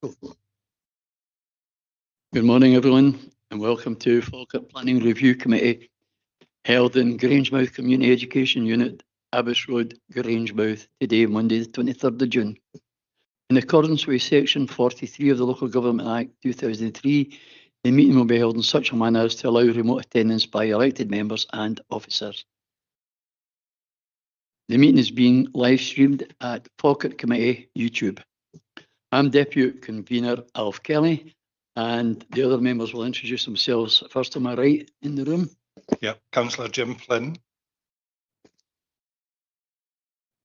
Good morning, everyone, and welcome to Falkirk Planning Review Committee, held in Grangemouth Community Education Unit, Abbas Road, Grangemouth, today, Monday, the 23rd of June. In accordance with Section 43 of the Local Government Act 2003, the meeting will be held in such a manner as to allow remote attendance by elected members and officers. The meeting is being live streamed at Falkirk Committee YouTube. I'm Deputy Convener Alf Kelly, and the other members will introduce themselves. First to my right in the room. Yeah, Councillor Jim Flynn.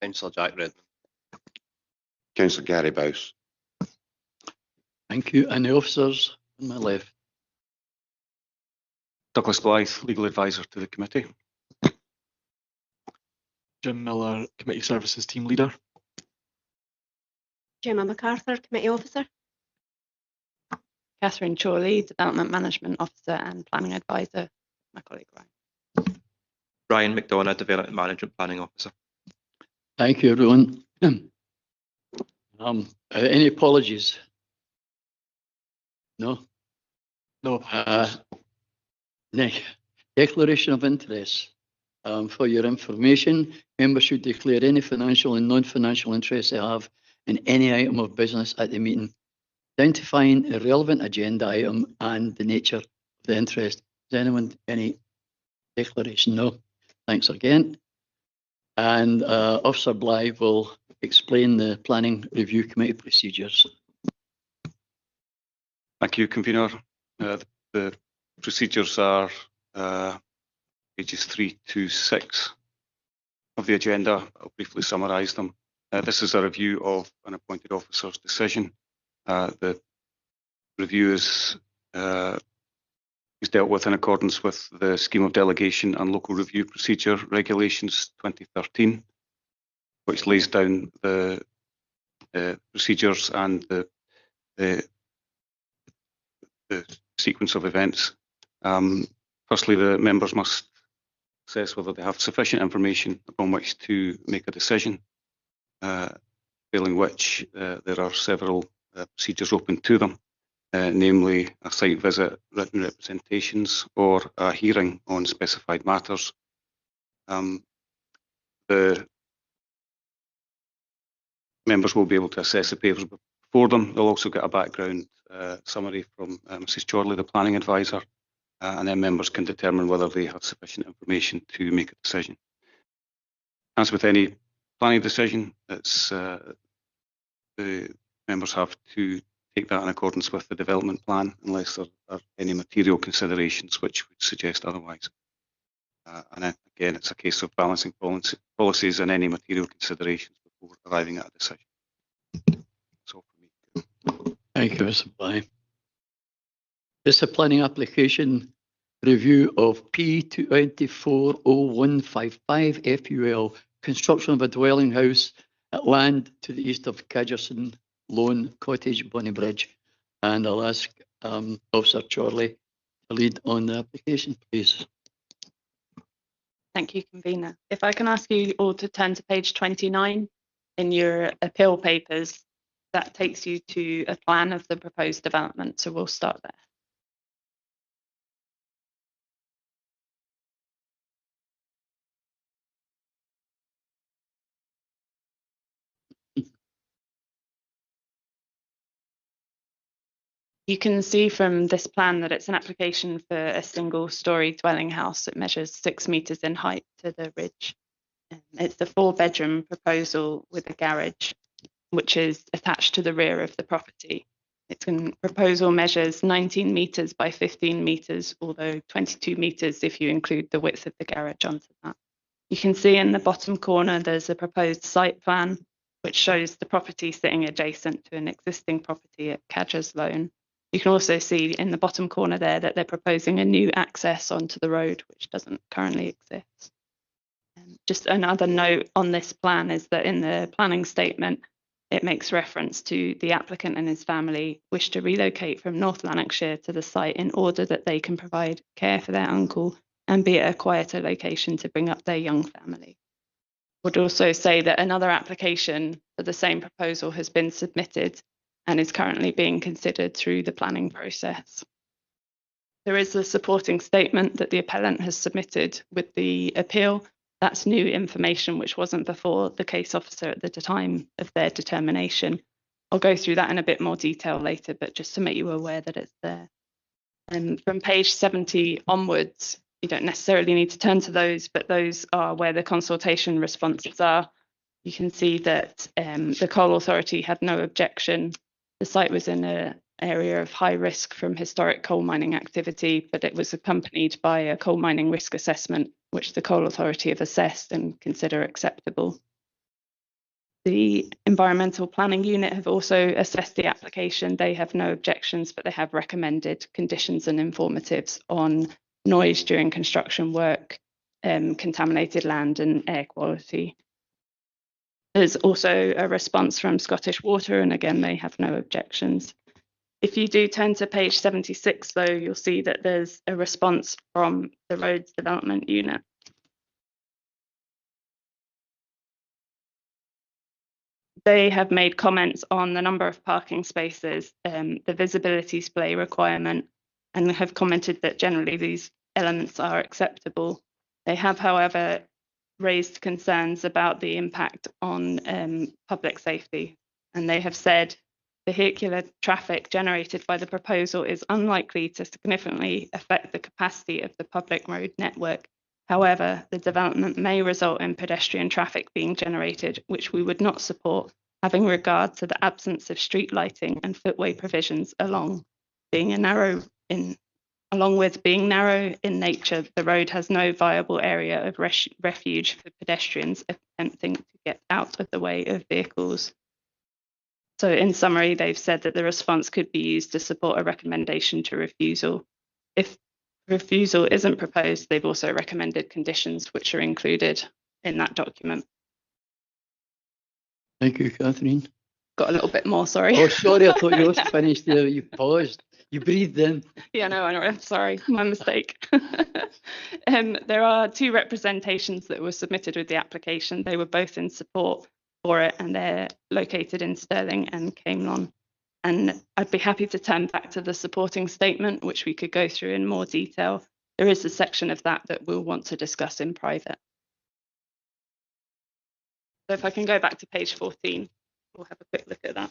Councillor Jack Redmond. Councillor Gary Bowes. Thank you. And the officers on my left. Douglas Blythe, Legal Advisor to the committee. Jim Miller, Committee Services Team Leader. Gemma MacArthur, Committee Officer. Catherine Chorley, Development Management Officer and Planning Advisor, my colleague Ryan. Ryan McDonough, Development Management Planning Officer. Thank you, everyone. Any apologies? No? No. Declaration of interest. For your information, members should declare any financial and non-financial interest they have in any item of business at the meeting, identifying a relevant agenda item and the nature of the interest. Does anyone any declaration? No. Thanks again. And Officer Blythe will explain the Planning Review Committee procedures. Thank you, Convener. The procedures are pages 3 to 6 of the agenda. I'll briefly summarise them. This is a review of an appointed officer's decision. The review is dealt with in accordance with the Scheme of Delegation and Local Review Procedure Regulations 2013, which lays down the procedures and the sequence of events. Firstly, the members must assess whether they have sufficient information upon which to make a decision, failing which there are several procedures open to them, namely a site visit, written representations, or a hearing on specified matters. The members will be able to assess the papers before them. They'll also get a background summary from Mrs. Chorley, the planning advisor, and then members can determine whether they have sufficient information to make a decision. As with any planning decision, it's the members have to take that in accordance with the development plan, unless there are any material considerations which would suggest otherwise. And then again, it's a case of balancing policies and any material considerations before arriving at a decision. That's all for me. Thank you, Mr. Blythe. This is a planning application review of P240155 FUL, construction of a dwelling house at land to the east of Cadgerson Lone Cottage, Bonnybridge. And I'll ask Officer Chorley to lead on the application, please. Thank you, Convener. If I can ask you all to turn to page 29 in your appeal papers, that takes you to a plan of the proposed development. So we'll start there. You can see from this plan that it's an application for a single-storey dwelling house. It measures 6 metres in height to the ridge. It's a 4-bedroom proposal with a garage, which is attached to the rear of the property. Its proposal measures 19 metres by 15 metres, although 22 metres if you include the width of the garage onto that. You can see in the bottom corner there's a proposed site plan, which shows the property sitting adjacent to an existing property at Cadgers Lone. You can also see in the bottom corner there that they're proposing a new access onto the road, which doesn't currently exist. Just another note on this plan is that in the planning statement, it makes reference to the applicant and his family wish to relocate from North Lanarkshire to the site in order that they can provide care for their uncle and be at a quieter location to bring up their young family. Would also say that another application for the same proposal has been submitted and is currently being considered through the planning process. There is a supporting statement that the appellant has submitted with the appeal. That's new information which wasn't before the case officer at the time of their determination. I'll go through that in a bit more detail later, but just to make you aware that it's there. From page 70 onwards, you don't necessarily need to turn to those, but those are where the consultation responses are. You can see that the Coal Authority had no objection. The site was in an area of high risk from historic coal mining activity, but it was accompanied by a coal mining risk assessment, which the Coal Authority have assessed and consider acceptable. The Environmental Planning Unit have also assessed the application. They have no objections, but they have recommended conditions and informatives on noise during construction work, contaminated land and air quality. There's also a response from Scottish Water, and again, they have no objections. If you do turn to page 76, though, you'll see that there's a response from the Roads Development Unit. They have made comments on the number of parking spaces, the visibility display requirement, and have commented that generally these elements are acceptable. They have, however, raised concerns about the impact on public safety, and they have said vehicular traffic generated by the proposal is unlikely to significantly affect the capacity of the public road network. However, the development may result in pedestrian traffic being generated, which we would not support, having regard to the absence of street lighting and footway provisions along with being narrow in nature. The road has no viable area of refuge for pedestrians attempting to get out of the way of vehicles. So in summary, they've said that the response could be used to support a recommendation to refusal. If refusal isn't proposed, they've also recommended conditions which are included in that document. Thank you, Catherine. Got a little bit more, sorry. Oh, sorry, I thought you were finished there. You paused. You breathed in. Yeah, no, I'm sorry, my mistake. There are two representations that were submitted with the application. They were both in support for it, and they're located in Stirling and Camelon. And I'd be happy to turn back to the supporting statement, which we could go through in more detail. There is a section of that that we'll want to discuss in private. So if I can go back to page 14, we'll have a quick look at that.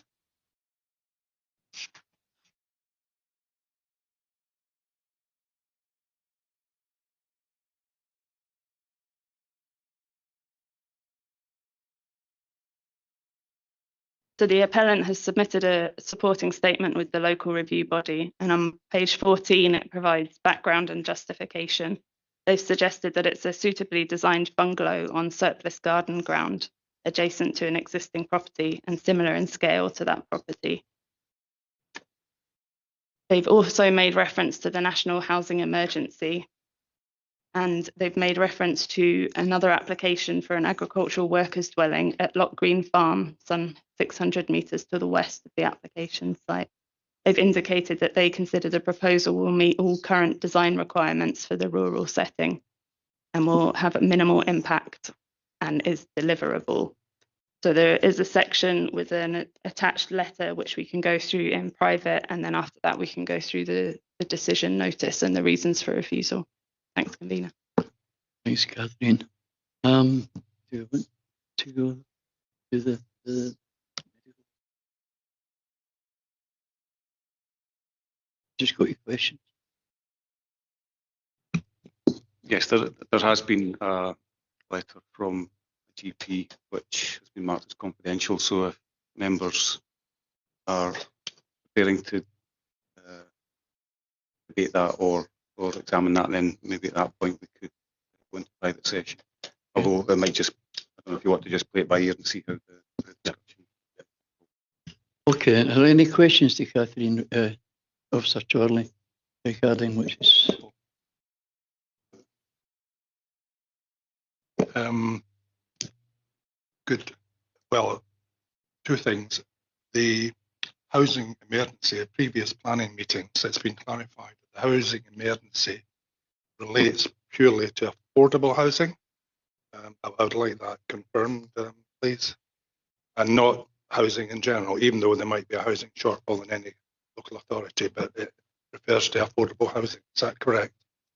So the appellant has submitted a supporting statement with the local review body, and on page 14 it provides background and justification. They've suggested that it's a suitably designed bungalow on surplus garden ground adjacent to an existing property and similar in scale to that property. They've also made reference to the national housing emergency, and they've made reference to another application for an agricultural workers dwelling at Loch Green Farm, some 600 metres to the west of the application site. They've indicated that they consider the proposal will meet all current design requirements for the rural setting and will have a minimal impact and is deliverable. So there is a section with an attached letter which we can go through in private, and then after that we can go through the decision notice and the reasons for refusal. Thanks, convener. Thanks, Catherine. Do you want to go to the just got your question? Yes, there has been a letter from a GP which has been marked as confidential. So if members are preparing to debate that or examine that, then maybe at that point we could go into private session. Although it might just, I don't know if you want to just play it by ear and see how the discussion. Okay, are there any questions to Catherine, Officer Chorley, regarding which is? Good. Well, two things. The housing emergency at previous planning meetings, it's been clarified that the housing emergency relates purely to affordable housing. I would like that confirmed, please, and not housing in general, even though there might be a housing shortfall in any local authority, but it refers to affordable housing. Is that correct?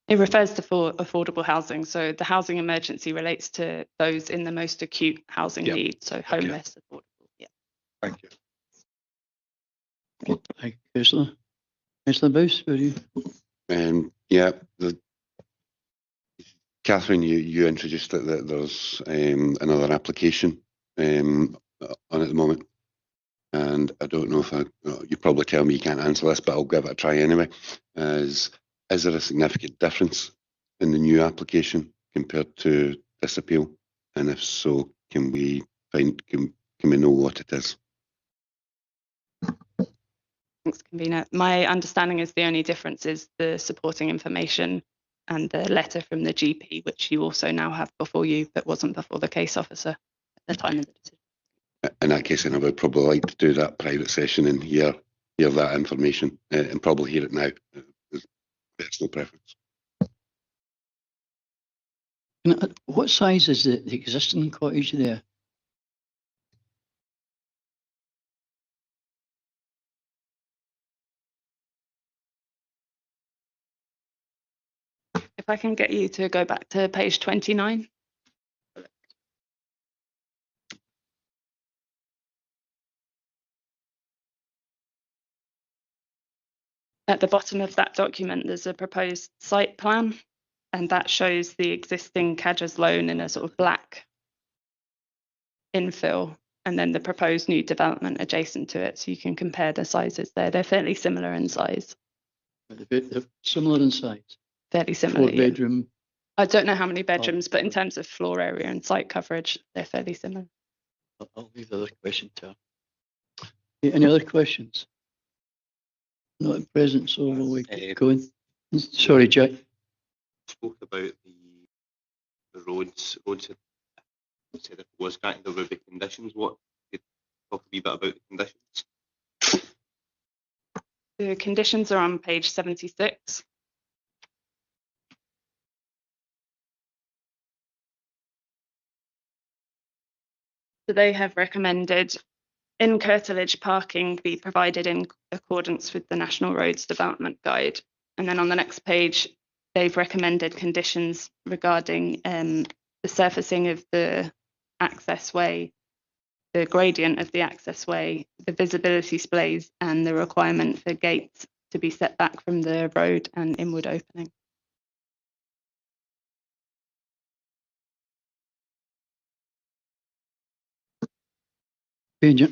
It refers to affordable housing. So the housing emergency relates to those in the most acute housing Yeah. need. So homeless, affordable. Yeah. Thank you. Thank you, Councillor. Councillor Bowes, were you? Yeah, Catherine, you introduced that there's another application on at the moment, and I don't know if you probably tell me you can't answer this, but I'll give it a try anyway. Is there a significant difference in the new application compared to this appeal? And if so, can we know what it is? Thanks, convener. My understanding is the only difference is the supporting information and the letter from the GP, which you also now have before you, but wasn't before the case officer at the time of the decision. In that case, then I would probably like to do that private session and hear that information and probably hear it now. As personal preference. What size is the existing cottage there? If I can get you to go back to page 29. At the bottom of that document, there's a proposed site plan, and that shows the existing Cadgers Loan in a sort of black infill, and then the proposed new development adjacent to it. So you can compare the sizes there. They're fairly similar in size. They're similar in size. Fairly similar. 4 bedroom. I don't know how many bedrooms, but in terms of floor area and site coverage, they're fairly similar. I'll leave the other question to her. Any other questions? Not at present, so we'll keep going. Sorry, Jack. Spoke about the roads. Roads had said if it was granted, there would be conditions. What could talk a wee bit about the conditions? The conditions are on page 76. So they have recommended in curtilage parking be provided in accordance with the National Roads Development Guide. And then on the next page, they've recommended conditions regarding the surfacing of the access way, the gradient of the access way, the visibility splays, and the requirement for gates to be set back from the road and inward opening. Yeah.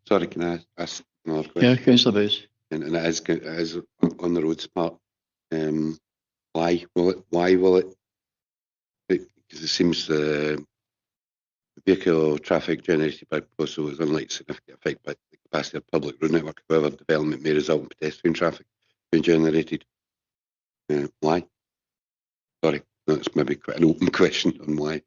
Sorry, can I ask another question? Yeah, Councillor Bowes. And it is on the roads part. Why will it? Because it seems the vehicle traffic generated by proposal is unlikely to significantly affect by the capacity of public road network. However, development may result in pedestrian traffic being generated. Why? Sorry, that's maybe quite an open question on why.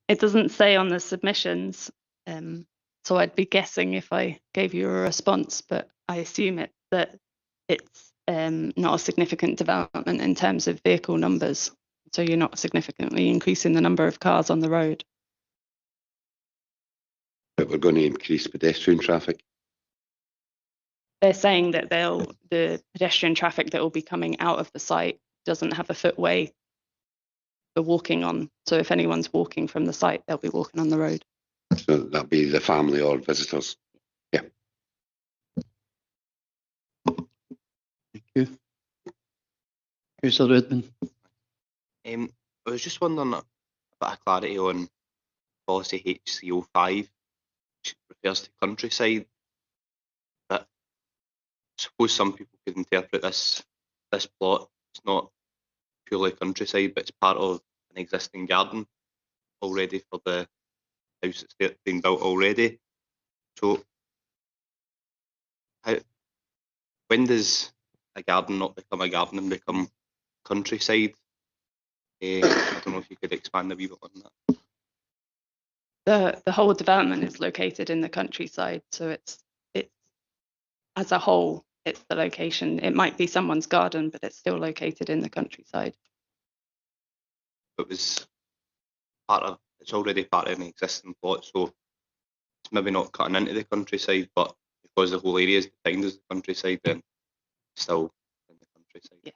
It doesn't say on the submissions, so I'd be guessing if I gave you a response, but I assume that it's not a significant development in terms of vehicle numbers. So you're not significantly increasing the number of cars on the road. But we're going to increase pedestrian traffic. They're saying that the pedestrian traffic that will be coming out of the site doesn't have a footway for walking on. So if anyone's walking from the site, they'll be walking on the road. So that'll be the family or visitors. Yeah. Thank you. Councillor Redmond. I was just wondering a bit of clarity on policy HCO5, which refers to countryside. But I suppose some people could interpret this plot. It's not purely countryside, but it's part of an existing garden already for the house that's being built already. So, when does a garden not become a garden and become countryside? I don't know if you could expand a wee bit on that. The whole development is located in the countryside, so it's as a whole, it's the location. It might be someone's garden, but it's still located in the countryside. It was part of it's already part of an existing plot, so it's maybe not cutting into the countryside, but because the whole area is defined as the countryside, then it's still in the countryside. Yeah.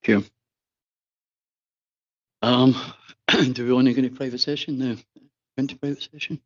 Thank you. Do we want to go into private session now? Into private session?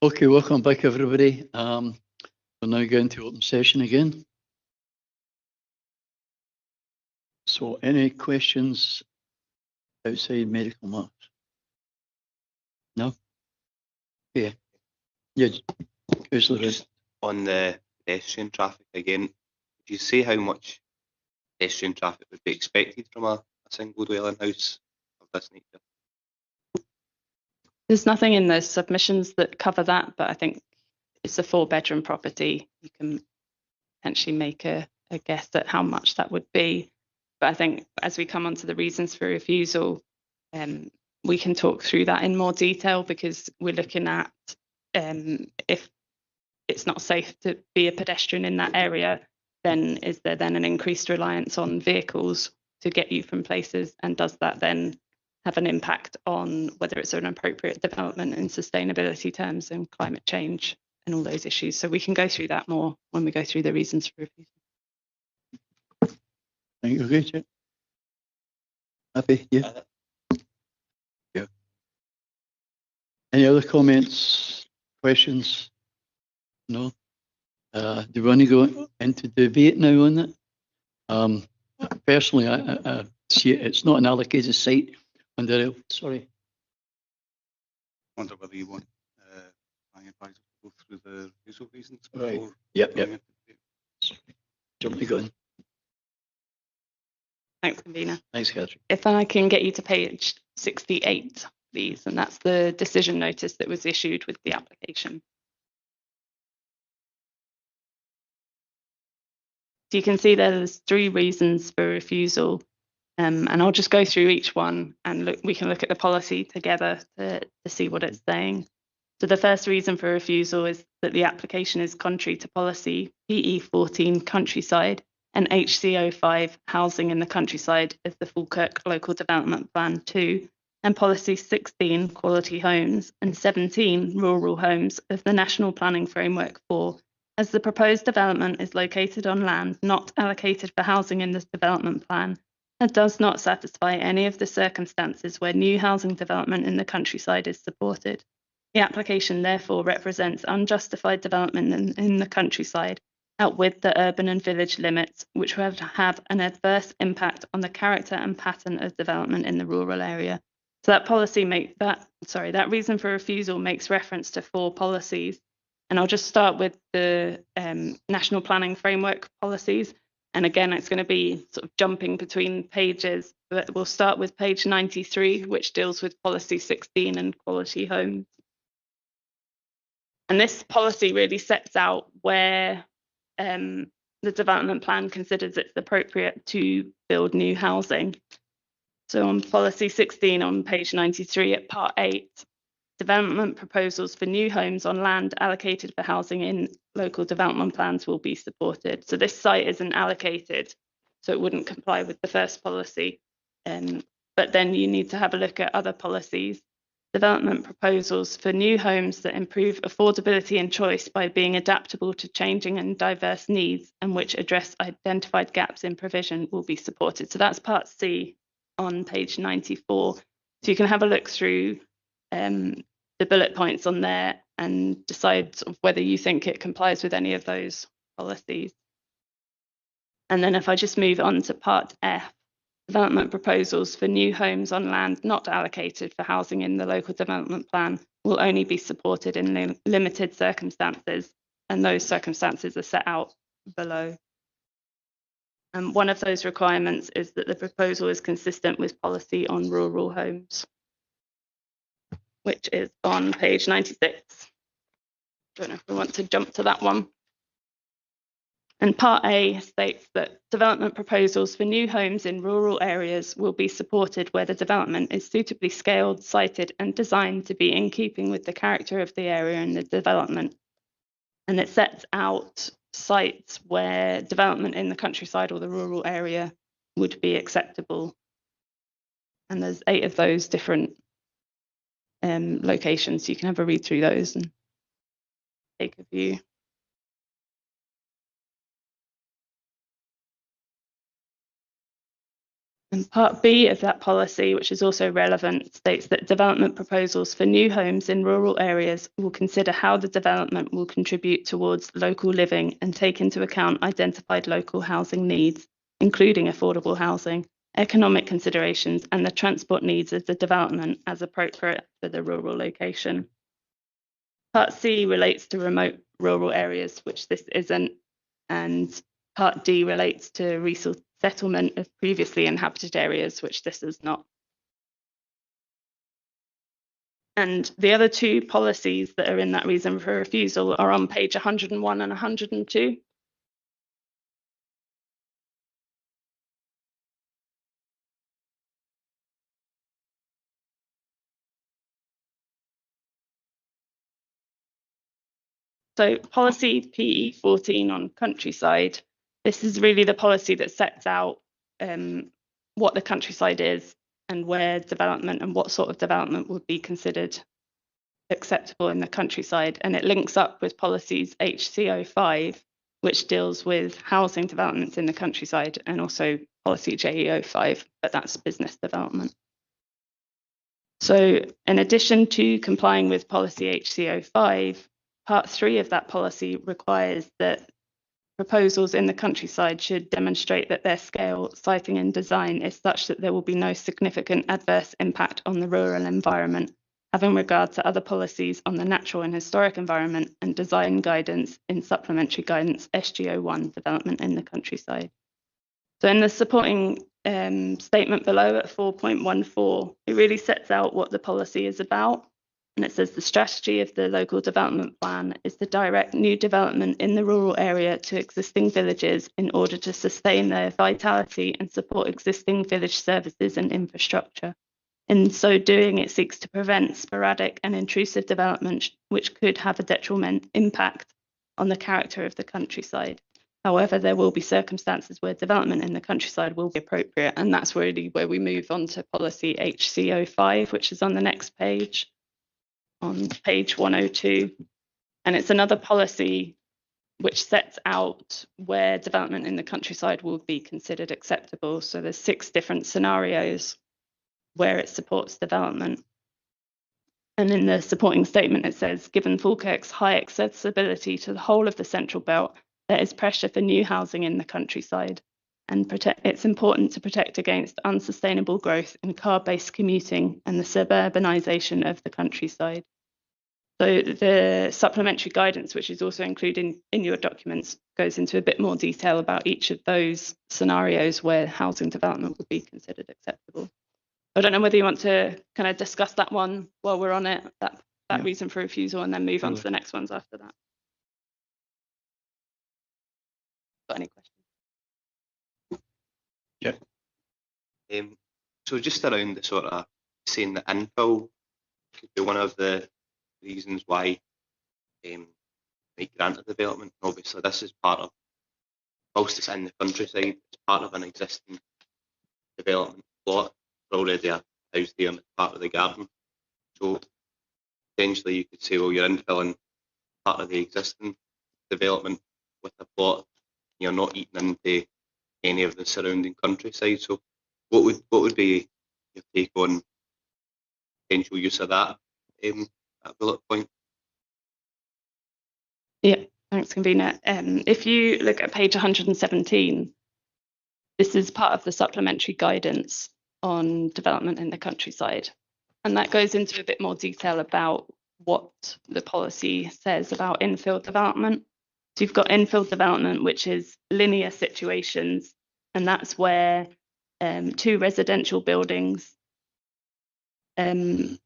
Okay, welcome back, everybody. We're now going to open session again. So any questions outside medical matters? No? Yeah. Yeah, Councillor Red. Just on the pedestrian traffic again, do you say how much pedestrian traffic would be expected from a single dwelling house of this nature? There's nothing in the submissions that cover that, but I think it's a 4-bedroom property. You can potentially make a guess at how much that would be. But I think as we come on to the reasons for refusal, we can talk through that in more detail, because we're looking at if it's not safe to be a pedestrian in that area, then is there then an increased reliance on vehicles to get you from places? And does that then have an impact on whether it's an appropriate development in sustainability terms and climate change and all those issues? So we can go through that more when we go through the reasons for refusal. Thank you, Richard. Happy? Yeah. Yeah. Any other comments, questions? No? Do we want to go into debate now on that? Personally, I see it's not an allocated site under, sorry. Wonder whether you want planning advisor to go through the refusal reasons Right. before Yep. going into debate? Jump the gun. Thanks, Convener. Thanks, Catherine. If I can get you to page 68, please, and that's the decision notice that was issued with the application. So you can see there's 3 reasons for refusal, and I'll just go through each one and we can look at the policy together to see what it's saying. So the first reason for refusal is that the application is contrary to policy PE14 countryside and HCO5 housing in the countryside of the Falkirk Local Development Plan 2 and policy 16 quality homes and 17 rural homes of the National Planning Framework 4, as the proposed development is located on land not allocated for housing in this development plan and does not satisfy any of the circumstances where new housing development in the countryside is supported. The application therefore represents unjustified development in the countryside outwith the urban and village limits, which would have an adverse impact on the character and pattern of development in the rural area. So that reason for refusal makes reference to 4 policies. And I'll just start with the National Planning Framework policies. And again, it's going to be sort of jumping between pages, but we'll start with page 93, which deals with policy 16 and quality homes. And this policy really sets out where the development plan considers it's appropriate to build new housing. So on policy 16 on page 93 at part 8, development proposals for new homes on land allocated for housing in local development plans will be supported. So this site isn't allocated, so it wouldn't comply with the first policy. But then you need to have a look at other policies. Development proposals for new homes that improve affordability and choice by being adaptable to changing and diverse needs and which address identified gaps in provision will be supported. So that's part C on page 94. So you can have a look through the bullet points on there and decide sort of whether you think it complies with any of those policies. And then if I just move on to part F, development proposals for new homes on land not allocated for housing in the local development plan will only be supported in limited circumstances, and those circumstances are set out below. And one of those requirements is that the proposal is consistent with policy on rural homes, which is on page 96. Don't know if we want to jump to that one. And part A states that development proposals for new homes in rural areas will be supported where the development is suitably scaled, sited and designed to be in keeping with the character of the area and the development. And it sets out sites where development in the countryside or the rural area would be acceptable. And there's 8 of those different locations. You can have a read through those and take a view. And part B of that policy, which is also relevant, states that development proposals for new homes in rural areas will consider how the development will contribute towards local living and take into account identified local housing needs, including affordable housing, economic considerations, and the transport needs of the development as appropriate for the rural location. Part C relates to remote rural areas, which this isn't, and Part D relates to resource settlement of previously inhabited areas, which this is not. And the other two policies that are in that reason for refusal are on page 101 and 102. So policy PE 14 on countryside, this is really the policy that sets out what the countryside is and where development and what sort of development would be considered acceptable in the countryside. And it links up with policies HC05, which deals with housing developments in the countryside, and also policy JE05, but that's business development. So in addition to complying with policy HC05, Part 3 of that policy requires that proposals in the countryside should demonstrate that their scale, siting and design is such that there will be no significant adverse impact on the rural environment, having regard to other policies on the natural and historic environment and design guidance in supplementary guidance SG01, development in the countryside. So in the supporting statement below at 4.14, it really sets out what the policy is about. And it says the strategy of the local development plan is to direct new development in the rural area to existing villages in order to sustain their vitality and support existing village services and infrastructure. In so doing, it seeks to prevent sporadic and intrusive development which could have a detrimental impact on the character of the countryside. However, there will be circumstances where development in the countryside will be appropriate, and that's really where we move on to policy HC05, which is on the next page. On page 102, and it's another policy which sets out where development in the countryside will be considered acceptable. So there's 6 different scenarios where it supports development. And in the supporting statement, it says, given Falkirk's high accessibility to the whole of the Central Belt, there is pressure for new housing in the countryside. And it's important to protect against unsustainable growth in car-based commuting and the suburbanisation of the countryside. So the supplementary guidance, which is also included in your documents, goes into a bit more detail about each of those scenarios where housing development would be considered acceptable. I don't know whether you want to kind of discuss that one while we're on it, that reason for refusal, and then move on to the next ones after that. Got any questions? So just around the sort of saying that infill could be one of the reasons why might grant a development. Obviously, this is part of, whilst it's in the countryside, it's part of an existing development plot. There's already a house there and it's part of the garden. So potentially you could say, well, you're infilling part of the existing development with a plot. You're not eating into any of the surrounding countryside. So what would be your take on potential use of that bullet point? Yeah, thanks, convener. If you look at page 117, this is part of the supplementary guidance on development in the countryside. And that goes into a bit more detail about what the policy says about infill development. So you've got infill development, which is linear situations, and that's where 2 residential buildings, where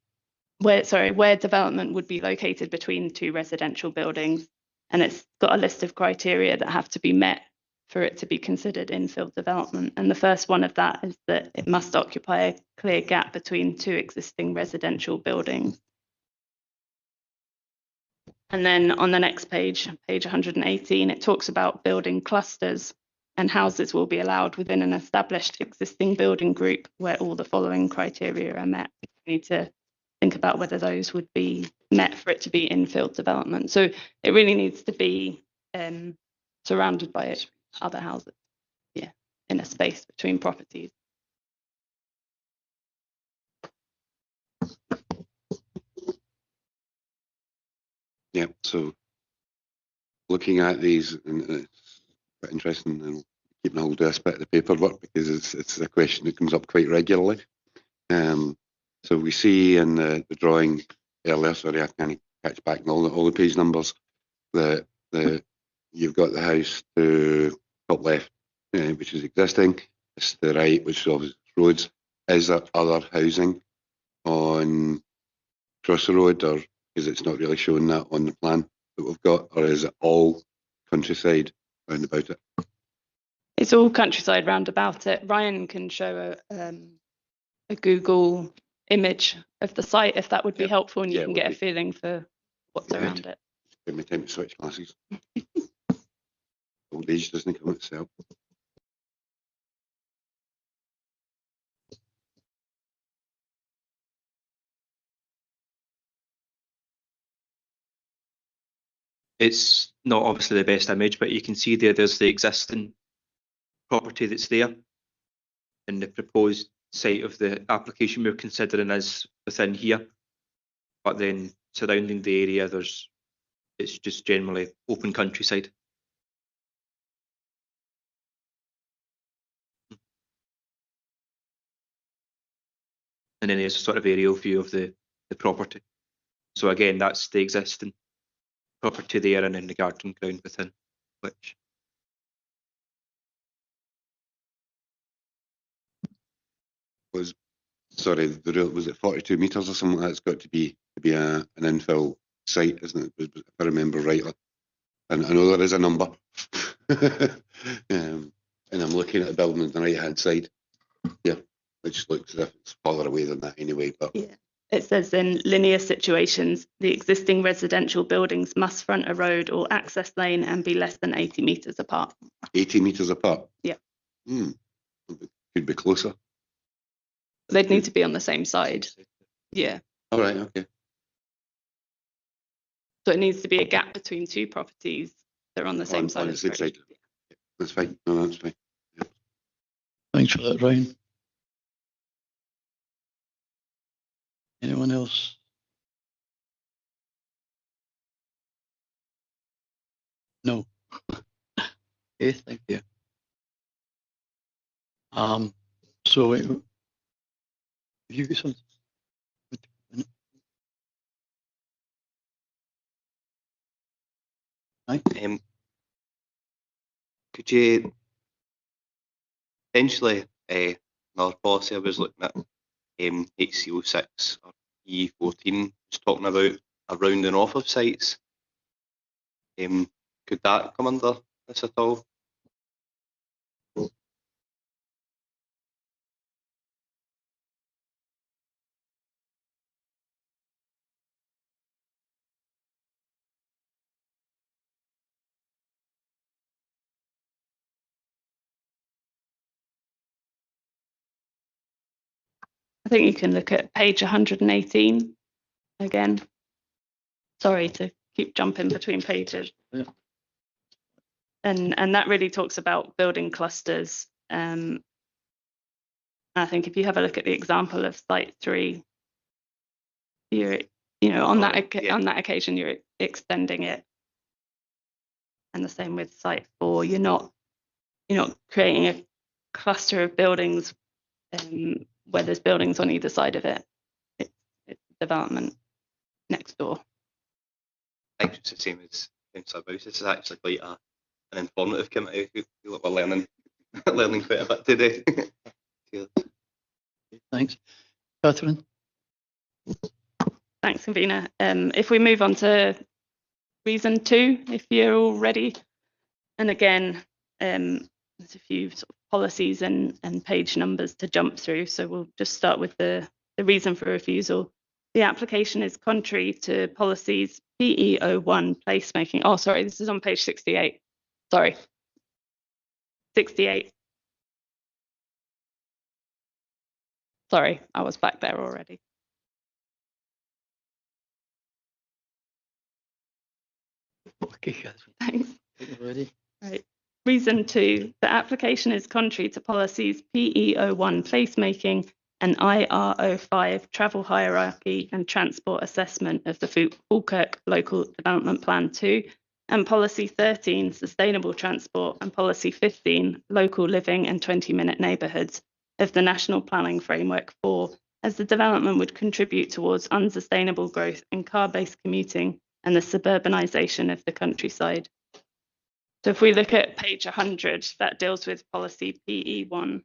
development would be located between 2 residential buildings, and it's got a list of criteria that have to be met for it to be considered infill development. And the first one of that is that it must occupy a clear gap between 2 existing residential buildings. And then on the next page, page 118, it talks about building clusters, and houses will be allowed within an established existing building group where all the following criteria are met. We need to think about whether those would be met for it to be infill development. So it really needs to be surrounded by other houses, in a space between properties. Yeah, so looking at these, and it's quite interesting, and keeping a hold of this bit of the paperwork because it's a question that comes up quite regularly. So we see in the drawing earlier, sorry, I can't catch back on all the page numbers, that you've got the house to top left, which is existing. It's the right, which is obviously roads. Is there other housing on across the road, or is it's not really showing that on the plan that we've got, or is it all countryside round about it? It's all countryside round about it. Ryan can show a Google image of the site if that would be helpful, and you Yeah, can would get a be. feeling for what's Good. around it. Give me time to switch glasses. Old age doesn't come itself. It's not obviously the best image, but you can see there's the existing property that's there, and the proposed site of the application we're considering is within here. But then surrounding the area, it's just generally open countryside. And then there's a sort of aerial view of the property. So again, that's the existing property there, and then the garden ground within, which Was sorry, the real was it 42 metres or something like that? It's got to be an infill site, isn't it? If I remember rightly. And I know there is a number. And I'm looking at the building on the right hand side. Yeah, which looks as if it's farther away than that anyway. But Yeah. It says in linear situations, the existing residential buildings must front a road or access lane and be less than 80 metres apart. 80 metres apart. Yeah. Could be closer. They'd need to be on the same side. Yeah. All right. Okay. So it needs to be a gap between two properties that are on the same side. On the of same the side. road. That's fine. No, that's fine. Thanks for that, Ryan. Anyone else? No. Okay, thank you. So have you got something? Could you potentially another policy I was looking at, HCO6 or E14, was talking about a rounding off of sites. Could that come under this at all? I think you can look at page 118 again. Sorry to keep jumping between pages. Yeah. And that really talks about building clusters. I think if you have a look at the example of site 3, on that occasion you're extending it, and the same with site 4. You're not creating a cluster of buildings where there's buildings on either side of it. It's development next door. I think it's the same as Councillor Bouse. This is actually quite an informative committee. I feel like we're learning quite a bit today. Thanks. Catherine? Thanks, Convener. If we move on to reason 2, if you're all ready. And again, there's a few sort of policies and page numbers to jump through. So we'll just start with the reason for refusal. The application is contrary to policies PE01 placemaking. Oh, sorry, this is on page 68. Sorry. 68. Sorry, I was back there already. Okay, Catherine. Thanks. Ready? Right. Reason 2, the application is contrary to policies PE01 placemaking an IR05 travel hierarchy and transport assessment of the Falkirk Local Development Plan 2, and Policy 13, Sustainable Transport, and Policy 15, Local Living and 20-minute neighbourhoods of the National Planning Framework 4, as the development would contribute towards unsustainable growth in car-based commuting and the suburbanisation of the countryside. So if we look at page 100, that deals with policy PE1.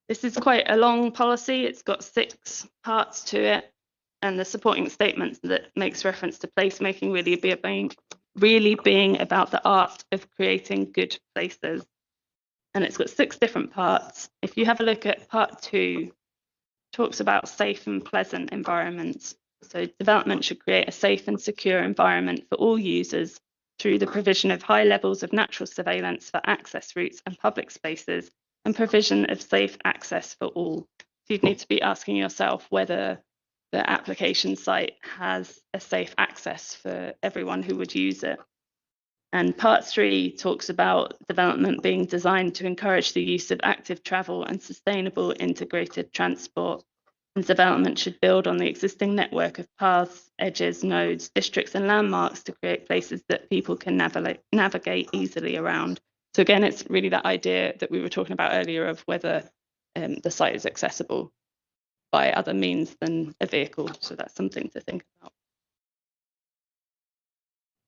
This is quite a long policy. It's got 6 parts to it, and the supporting statement that makes reference to placemaking really being about the art of creating good places. And it's got 6 different parts. If you have a look at part 2, it talks about safe and pleasant environments. So development should create a safe and secure environment for all users through the provision of high levels of natural surveillance for access routes and public spaces, and provision of safe access for all. So you'd need to be asking yourself whether the application site has a safe access for everyone who would use it. And part 3 talks about development being designed to encourage the use of active travel and sustainable integrated transport. And development should build on the existing network of paths, edges, nodes, districts and landmarks to create places that people can navigate easily around. So again, it's really that idea that we were talking about earlier of whether the site is accessible by other means than a vehicle. So that's something to think about.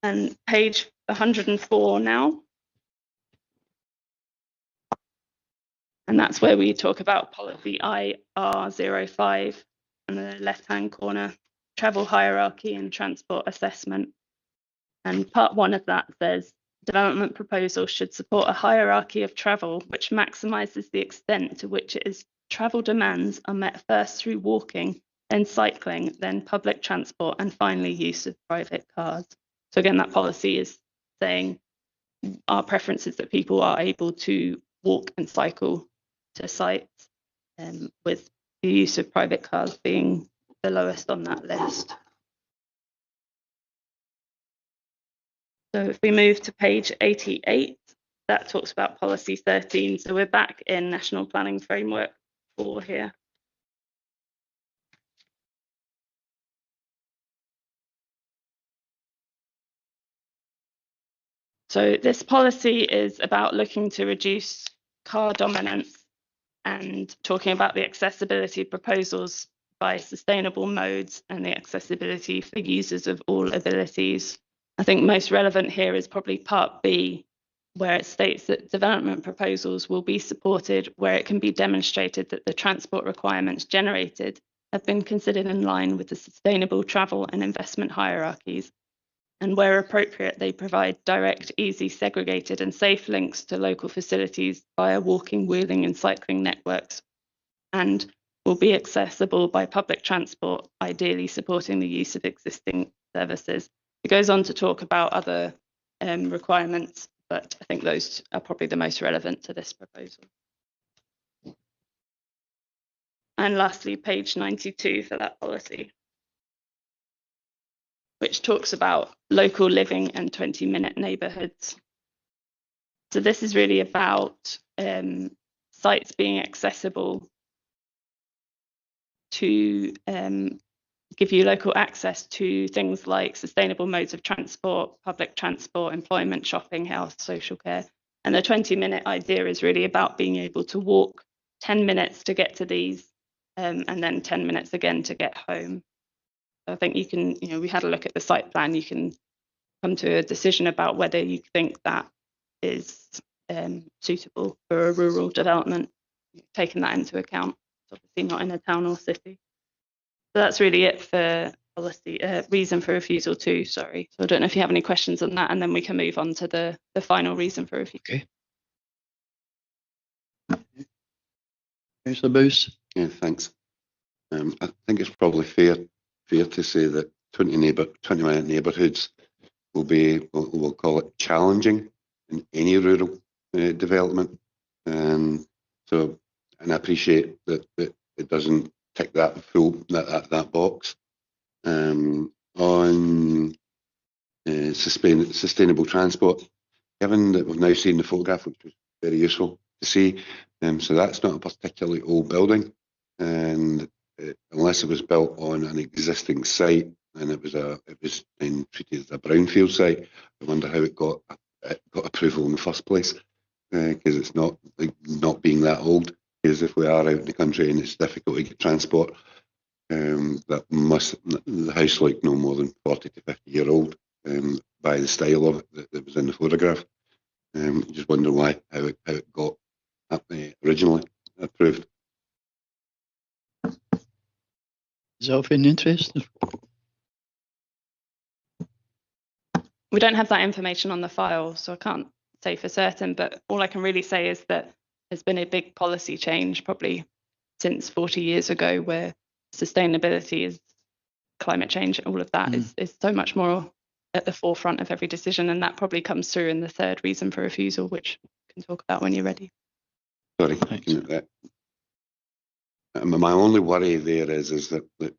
And page 104 now. And that's where we talk about policy IR05 on the left-hand corner, travel hierarchy and transport assessment. And part 1 of that says, development proposals should support a hierarchy of travel which maximises the extent to which its travel demands are met first through walking, then cycling, then public transport, and finally use of private cars. So again, that policy is saying our preference is that people are able to walk and cycle to sites, with the use of private cars being the lowest on that list. So if we move to page 88, that talks about policy 13. So we're back in National Planning Framework 4 here. So this policy is about looking to reduce car dominance and talking about the accessibility proposals by sustainable modes and the accessibility for users of all abilities. I think most relevant here is probably part B, where it states that development proposals will be supported where it can be demonstrated that the transport requirements generated have been considered in line with the sustainable travel and investment hierarchies, and where appropriate, they provide direct, easy, segregated and safe links to local facilities via walking, wheeling and cycling networks, and will be accessible by public transport, ideally supporting the use of existing services. It goes on to talk about other requirements, but I think those are probably the most relevant to this proposal. And lastly, page 92 for that policy, which talks about local living and 20-minute neighbourhoods. So this is really about sites being accessible to give you local access to things like sustainable modes of transport, public transport, employment, shopping, health, social care. And the 20-minute idea is really about being able to walk 10 minutes to get to these, and then 10 minutes again to get home. I think you can, we had a look at the site plan, you can come to a decision about whether you think that is suitable for a rural development, taking that into account. It's obviously not in a town or city. So that's really it for policy, reason for refusal 2, sorry. So I don't know if you have any questions on that, and then we can move on to the final reason for refusal. Okay. Councillor Bowes. Yeah, thanks. I think it's probably fair to say that 20-minute neighbourhoods will be, we'll call it challenging in any rural development. And I appreciate that it doesn't tick that that box. On sustainable transport, given that we've now seen the photograph, which was very useful to see, so that's not a particularly old building, and unless it was built on an existing site and it was then treated as a brownfield site, I wonder how it got approval in the first place, because it's not being that old. Because if we are out in the country and it's difficult to get transport, the house looked no more than 40 to 50 year old by the style of it that was in the photograph. Just wonder how it got originally approved. Is that of any interest? We don't have that information on the file, so I can't say for certain, but all I can really say is that there's been a big policy change probably since 40 years ago, where sustainability is climate change, all of that is so much more at the forefront of every decision, and that probably comes through in the third reason for refusal, which we can talk about when you're ready. Sorry, my only worry there is that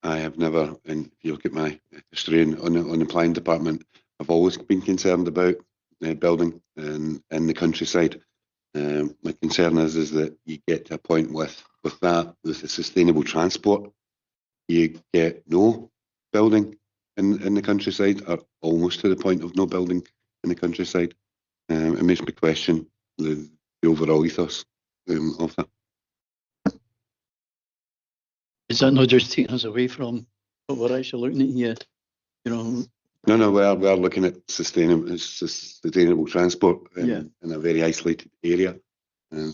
I have never, and if you look at my history on the planning department, I've always been concerned about building in the countryside. My concern is that you get to a point with the sustainable transport, you get no building in the countryside, or almost to the point of no building in the countryside. It makes me question the overall ethos of that. Is that not just taking us away from what we're actually looking at here? You know. No, we're looking at sustainable transport in a very isolated area. I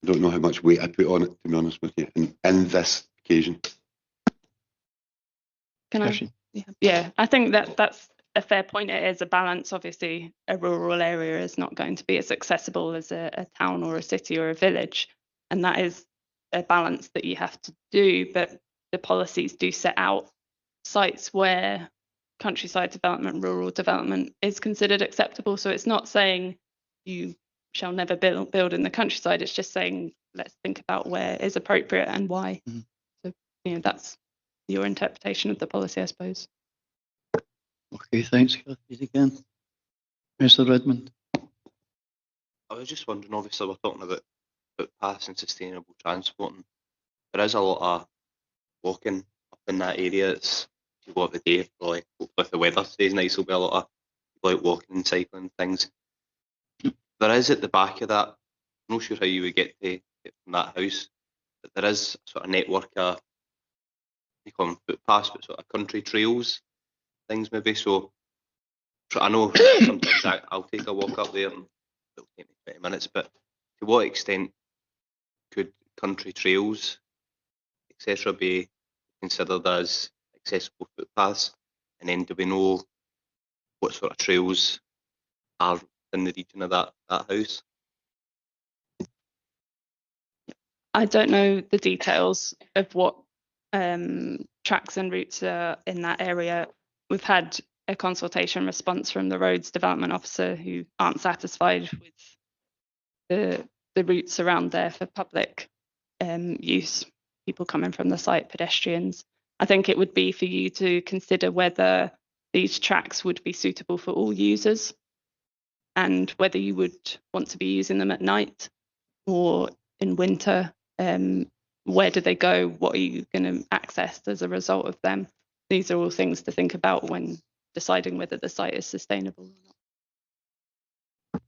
don't know how much weight I put on it, to be honest with you, in this occasion. Can I? Yeah, I think that's a fair point. It is a balance. Obviously, a rural area is not going to be as accessible as a town or a city or a village, and that is a balance that you have to do. But the policies do set out sites where countryside development, rural development is considered acceptable. So it's not saying you shall never build in the countryside. It's just saying let's think about where is appropriate and why. So that's your interpretation of the policy, I suppose. Okay, thanks, Kathy, again. Mr. Redmond. I was just wondering, obviously we're talking about footpaths and sustainable transport, and there is a lot of walking up in that area. It's, if you go up the day, probably with the weather stays nice, there'll be a lot of people out walking and cycling and things. There is at the back of that, I'm not sure how you would get from that house, but there is a sort of network of, you call them footpaths, but sort of country trails, things maybe. So I know sometimes I'll take a walk up there and it'll take me 20 minutes, but to what extent could country trails, etc., be considered as accessible footpaths? And then do we know what sort of trails are in the region of that house? I don't know the details of what tracks and routes are in that area. We've had a consultation response from the roads development officer who aren't satisfied with the routes around there for public use, people coming from the site, pedestrians. I think it would be for you to consider whether these tracks would be suitable for all users and whether you would want to be using them at night or in winter. Where do they go? What are you going to access as a result of them? These are all things to think about when deciding whether the site is sustainable or not.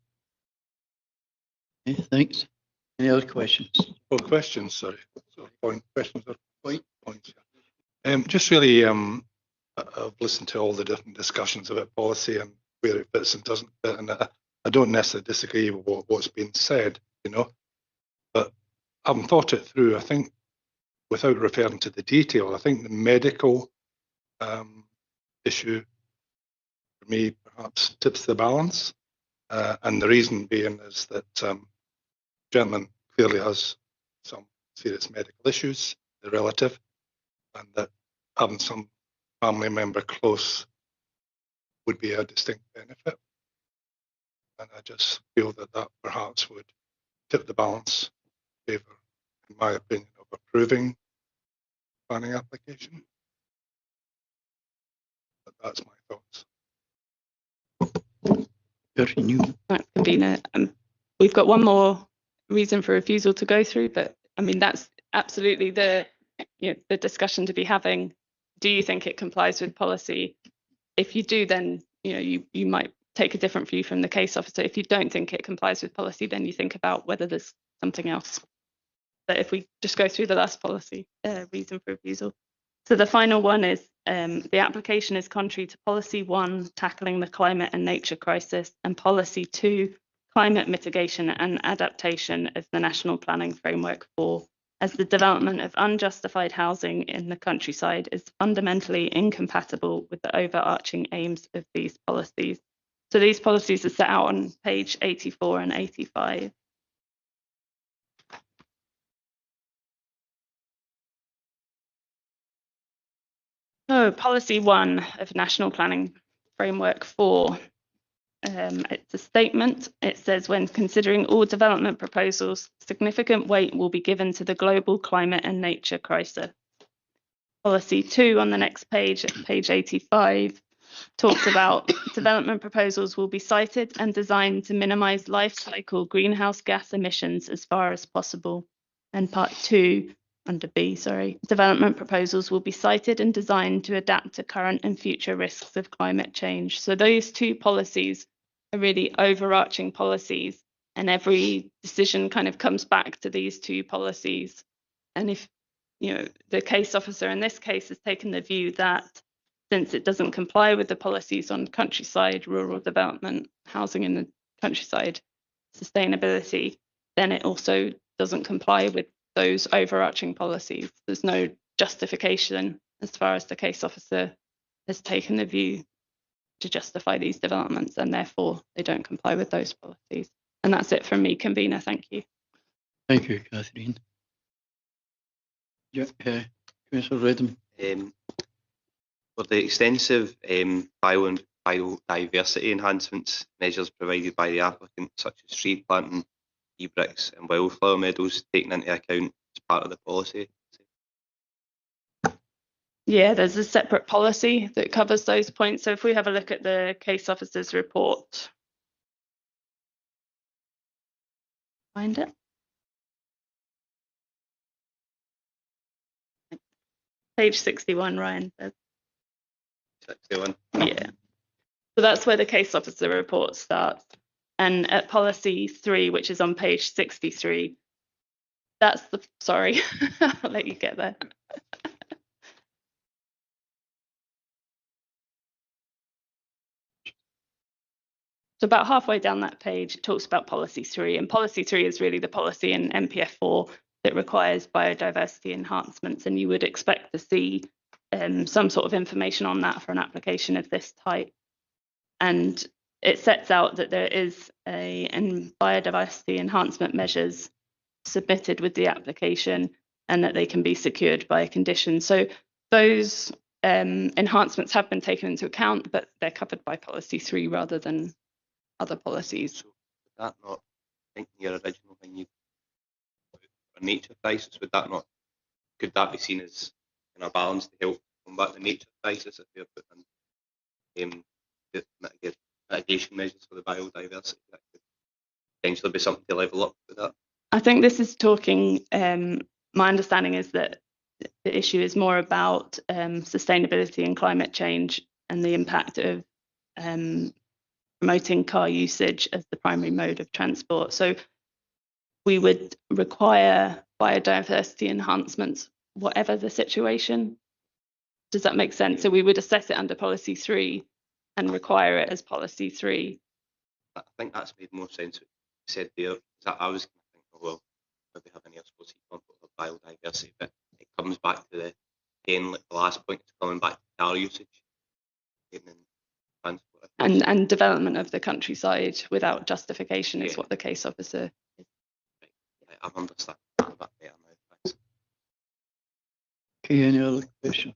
Okay, thanks. Any other questions? Oh, questions, sorry. So questions or points. Just really, I've listened to all the different discussions about policy and where it fits and doesn't fit, and I don't necessarily disagree with what's been said, but having thought it through, I think, without referring to the detail, I think the medical issue for me perhaps tips the balance, and the reason being is that gentleman clearly has some serious medical issues, the relative, and that having some family member close would be a distinct benefit. And I just feel that perhaps would tip the balance in favour, in my opinion, of approving planning application. But that's my thoughts. Very new. Thanks, convener. We've got one more reason for refusal to go through, but I mean, that's absolutely the discussion to be having. Do you think it complies with policy? If you do, then you might take a different view from the case officer. If you don't think it complies with policy, then you think about whether there's something else. But if we just go through the last policy reason for refusal. So the final one is the application is contrary to policy 1, tackling the climate and nature crisis, and policy 2, climate mitigation and adaptation of the national planning framework 4, as the development of unjustified housing in the countryside is fundamentally incompatible with the overarching aims of these policies. So these policies are set out on page 84 and 85. So policy 1 of National Planning Framework 4. It's a statement. It says, when considering all development proposals, significant weight will be given to the global climate and nature crisis. Policy 2 on the next page, at page 85, talks about development proposals will be cited and designed to minimize life cycle greenhouse gas emissions as far as possible. And part 2, under B, development proposals will be cited and designed to adapt to current and future risks of climate change. So those two policies are really overarching policies, and every decision kind of comes back to these two policies. And if the case officer in this case has taken the view that since it doesn't comply with the policies on countryside, rural development, housing in the countryside, sustainability, then it also doesn't comply with those overarching policies. There's no justification as far as the case officer has taken the view to justify these developments, and therefore they don't comply with those policies. And that's it from me, convener. Thank you. Thank you, Catherine. Yeah, Councillor Redham. For the extensive bio and biodiversity enhancements measures provided by the applicant, such as tree planting, e-bricks and wildflower meadows, taken into account as part of the policy? Yeah, there's a separate policy that covers those points. So if we have a look at the case officer's report, find it. Page 61, Ryan says. 61. Yeah. So that's where the case officer report starts. And at policy 3, which is on page 63, that's the, sorry, I'll let you get there. So about halfway down that page, it talks about policy 3, and policy 3 is really the policy in NPF 4 that requires biodiversity enhancements, and you would expect to see some sort of information on that for an application of this type. And it sets out that there is biodiversity enhancement measures submitted with the application and that they can be secured by a condition. So those enhancements have been taken into account, but they're covered by policy 3 rather than other policies. So would that not, I think your original thing, you a nature crisis, would that not, could that be seen as in a balance to help combat the nature crisis if we're putting mitigation measures for the biodiversity? That could potentially be something to level up with that. I think this is talking, my understanding is that the issue is more about sustainability and climate change and the impact of promoting car usage as the primary mode of transport. So we would require biodiversity enhancements, whatever the situation. Does that make sense? So we would assess it under policy 3 and require it as policy 3. I think that's made more sense what you said there. That I was thinking, oh, well, maybe having a policy conflict of biodiversity, but it comes back to the, again, like the last point, it's coming back to car usage. And development of the countryside without justification is what the case officer is. Right, I've understood that better now. Thanks. Okay, any other questions?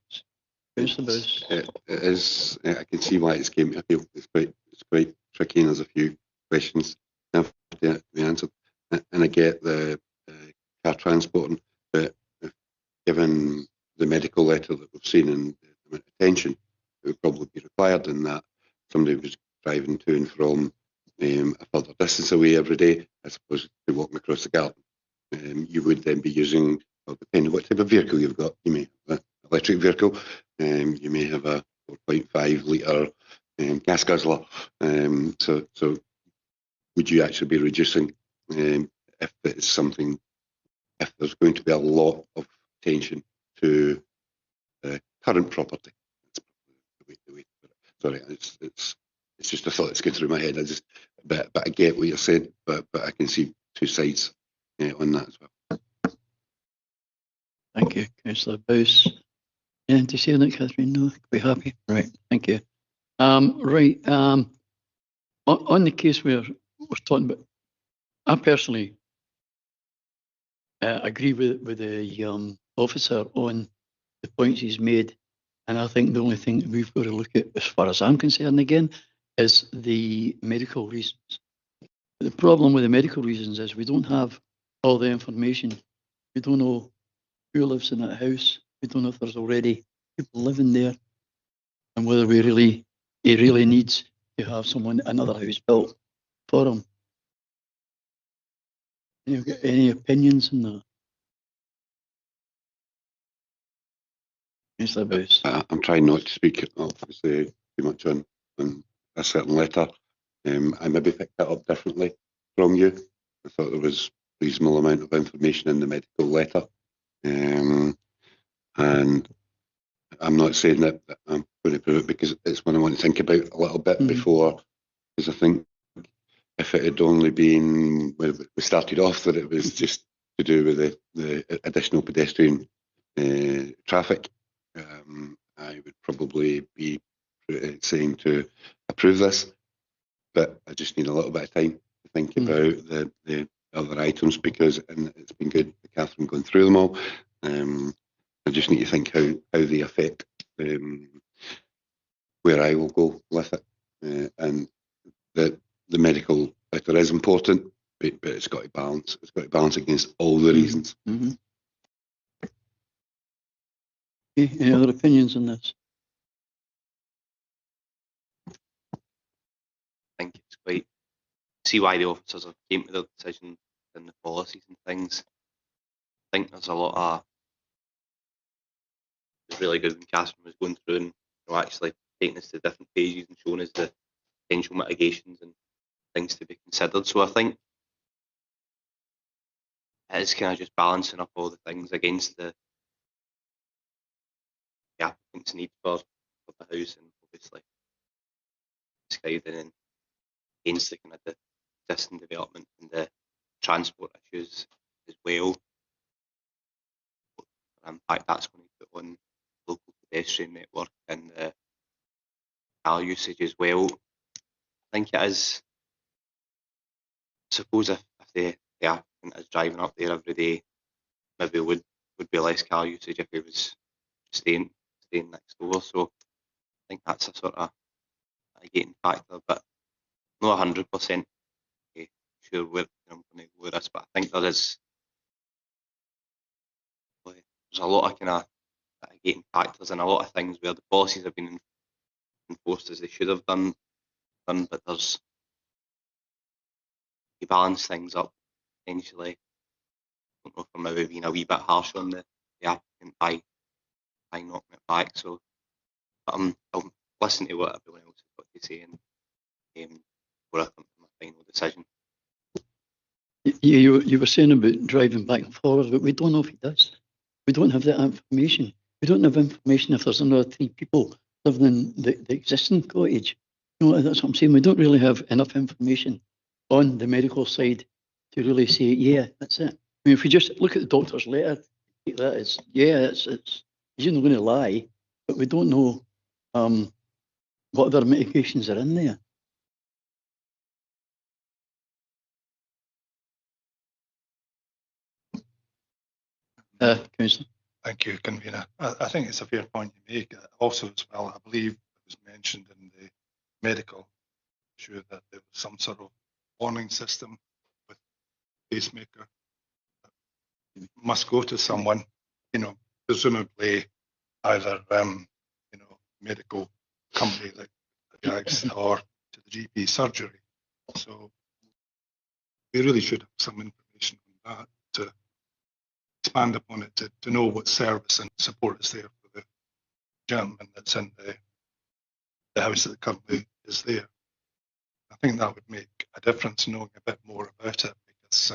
Councillor Bowes. It is. I can see why it's came to appeal. It's quite tricky, and there's a few questions that have to be answered. And I get the car transporting, but given the medical letter that we've seen and the amount of attention, it would probably be required in that somebody was driving to and from a further distance away every day, as opposed to walking across the garden. You would then be using, well, depending on what type of vehicle you've got, you may have an electric vehicle, you may have a 4.5 litre gas guzzler. So would you actually be reducing if it's something, if there's going to be a lot of attention to current property? That's the way to put it. Sorry, it's just a thought that's going through my head. But I get what you're saying, but I can see two sides on that as well. Thank you, Councillor Bowes. Anything to say on that, Catherine? No, be happy. Right, thank you. Right, on the case we're talking about, I personally agree with the officer on the points he's made, and I think the only thing that we've got to look at, as far as I'm concerned, again, is the medical reasons. The problem with the medical reasons is we don't have all the information. We don't know who lives in that house. We don't know if there's already people living there, and whether he really needs to have another house built for him. You got any opinions on that? Councillor Bowes. I'm trying not to speak, obviously, too much on a certain letter. I maybe picked that up differently from you. I thought there was a reasonable amount of information in the medical letter. And I'm not saying that I'm going to prove it, because it's one I want to think about a little bit before, because I think if it had only been, when we started off, that it was just to do with the additional pedestrian traffic, I would probably be saying to approve this, but I just need a little bit of time to think about the other items, because, and it's been good, Catherine, going through them all. I just need to think how they affect where I will go with it, and the medical letter is important, but it's got to balance. It's got to balance against all the reasons. Okay, any other opinions on this? I think it's quite, see why the officers have came to their decision and the policies and things. I think there's a lot of, it's really good when Catherine was going through and actually taking us to different pages and showing us the potential mitigations and things to be considered. So I think it is kind of just balancing up all the things against the applicant's need for the house, and obviously describing and against the kind of the existing development and the transport issues as well. What impact that's going to put on local pedestrian network and the car usage as well. I think it is, I suppose if the applicant is driving up there every day, maybe would be less car usage if he was staying next door. So I think that's a sort of a gating factor, but not 100% sure where I'm going to go with this, but I think there's a lot of kind of gating factors and a lot of things where the policies have been enforced as they should have done, but there's, you balance things up potentially. I don't know if I'm maybe being a wee bit harsh on the applicant by knocking it back. So I'll listen to what everyone else has got to say and before I come to my final decision. You were saying about driving back and forward, but we don't know if he does. We don't have that information. We don't have information if there's another 3 people living in the existing cottage. You know, that's what I'm saying. We don't really have enough information on the medical side to really say, yeah, that's it. I mean, if we just look at the doctor's letter, take that as, yeah, it's he's not going to lie, but we don't know what other mitigations are in there. Councillor. Thank you, Convener. I think it's a fair point you make. Also, as well, I believe it was mentioned in the medical issue that there was some sort of warning system with pacemaker that must go to someone, you know, presumably either you know, medical company like the guys or to the GP surgery. So we really should have some information on that to expand upon it, to know what service and support is there for the gentleman that's in the house that currently is there. I think that would make a difference knowing a bit more about it, because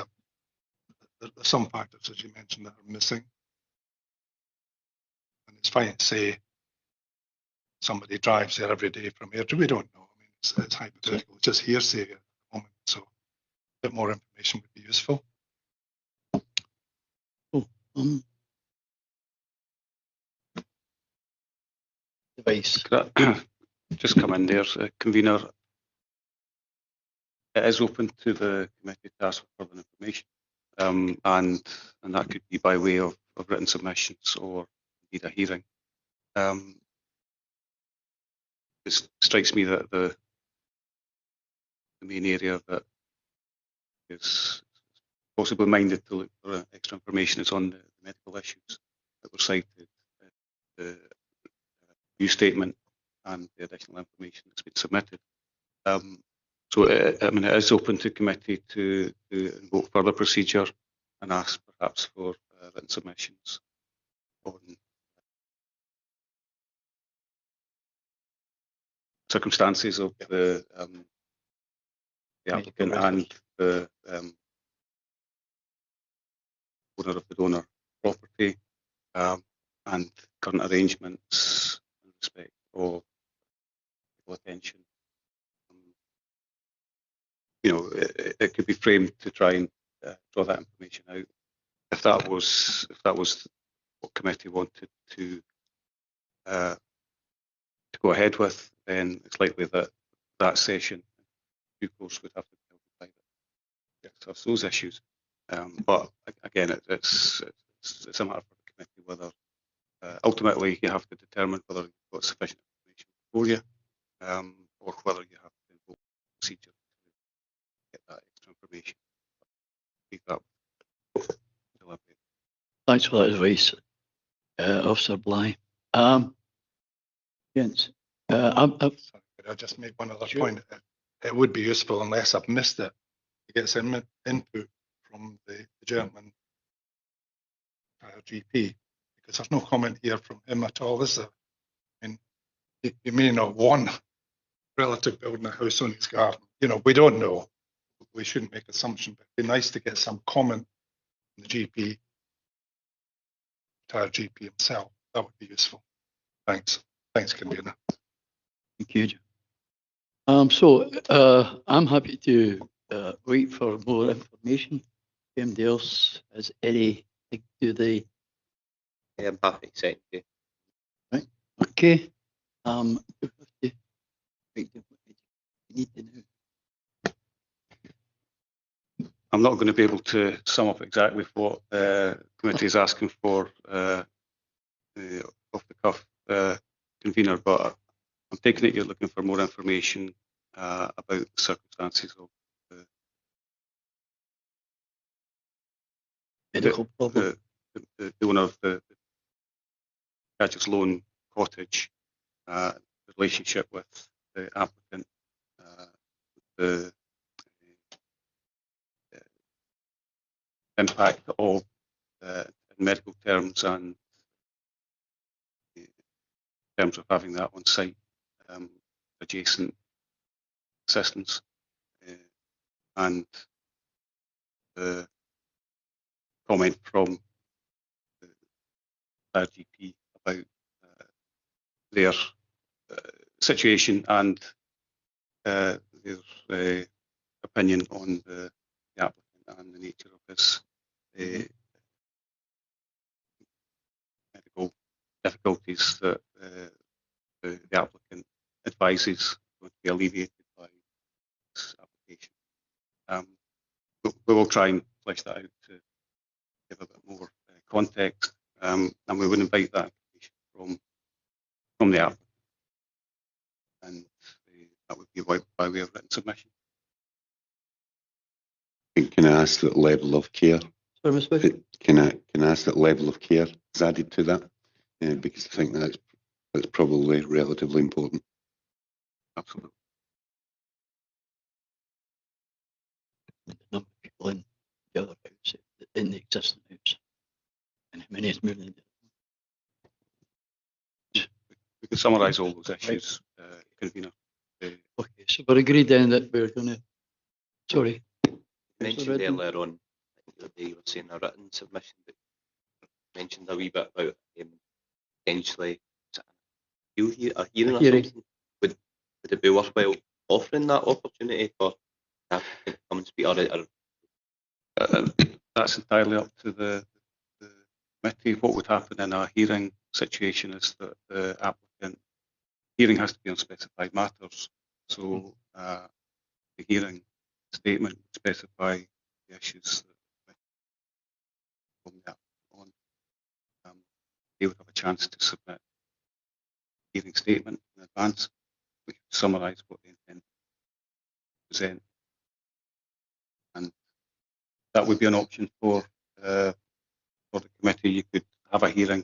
there's some factors, as you mentioned, that are missing. And it's fine to say somebody drives there every day from here. We don't know. I mean, it's hypothetical. It's just hearsay at the moment. So a bit more information would be useful. Device. Could I just come in there, convener? It is open to the committee to ask for further information, and that could be by way of written submissions or indeed a hearing. It strikes me that the main area that is possibly minded to look for extra information is on the medical issues that were cited, the new statement and the additional information that's been submitted. So I mean, it is open to committee to invoke further procedure and ask perhaps for written submissions on circumstances of the applicant and the owner of the donor property, and current arrangements in respect of medical attention. You know, it could be framed to try and draw that information out. If that was what committee wanted to go ahead with, then it's likely that that session, due course, would have to be held in private to discuss those issues. But again, it's a matter for the committee whether ultimately you have to determine whether you've got sufficient information for you, or whether you have to invoke procedure to get that extra information. Leave that. Thanks for that advice, Officer Bly. Jens, Sorry, could I just make one other point? It would be useful, unless I've missed it, to get some input from the gentleman, GP, because there's no comment here from him at all, is there? I mean, you may not want relative building a house on his garden. You know, we don't know. We shouldn't make assumptions, but it'd be nice to get some comment from the GP, retired GP himself. That would be useful. Thanks. Thanks, convener. thank you. So I'm happy to wait for more information. Anybody else has anything to the? I'm happy to accept you. Right. Okay. You have to wait to what you need to know. I'm not going to be able to sum up exactly what the committee is asking for off the cuff, convener, but I'm taking it you're looking for more information about the circumstances of Medical problem. the owner of the Gadget's Loan cottage, relationship with the applicant, the impact of in medical terms and in terms of having that on site, adjacent assistance, and the comment from the GP about their situation and their opinion on the applicant and the nature of his medical difficulties that the applicant advises going to be alleviated by this application. We will try and flesh that out to give a bit more context, and we would invite that information from the applicant, and that would be by way of written submission. Can I ask that level of care? Sorry, Ms. Wick. Can I ask that level of care is added to that? Because I think that's probably relatively important. Absolutely. in the existing house. And how many is moving? We can summarise all those issues, convener. Okay, so we're agreed then that we're going to, sorry. You mentioned earlier on, I think the other day you were saying a written submission, but you mentioned a wee bit about potentially a hearing or Hearing. something. Would it be worthwhile offering that opportunity for the applicant to come and speak, or That's entirely up to the committee. What would happen in a hearing situation is that the applicant, hearing has to be on specified matters. So the hearing statement would specify the issues that the applicant on. They would have a chance to submit a hearing statement in advance, which would summarise what they intend to present. And that would be an option for the committee. You could have a hearing.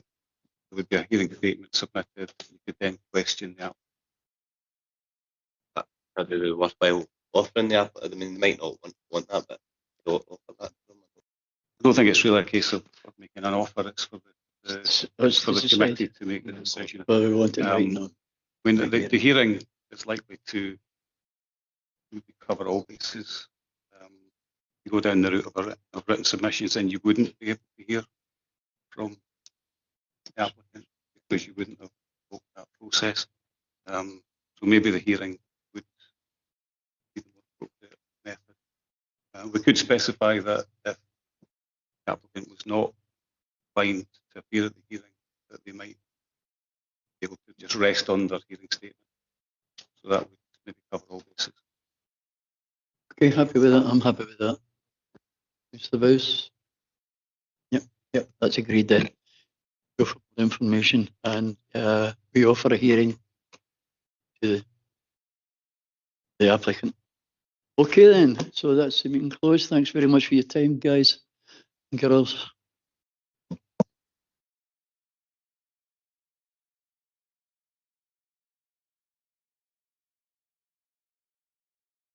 There would be a hearing statement submitted. You could then question the applicant. would it be worthwhile offering the applicant? I mean, they might not want that, but they'll offer that. I don't think it's really a case of making an offer. It's for the It's committee to make the decision. Well, we want it right now. When the hearing is likely to cover all bases. You go down the route of written submissions, and you wouldn't be able to hear from the applicant because you wouldn't have followed that process. So maybe the hearing would be the more appropriate method. We could specify that if the applicant was not inclined to appear at the hearing, that they might be able to just rest on their hearing statement. So that would maybe cover all bases. Okay, happy with that. I'm happy with that. Mr. Bowes? Yep, that's agreed then. Go for the information and we offer a hearing to the applicant. Okay then, so that's the meeting closed. Thanks very much for your time, guys and girls.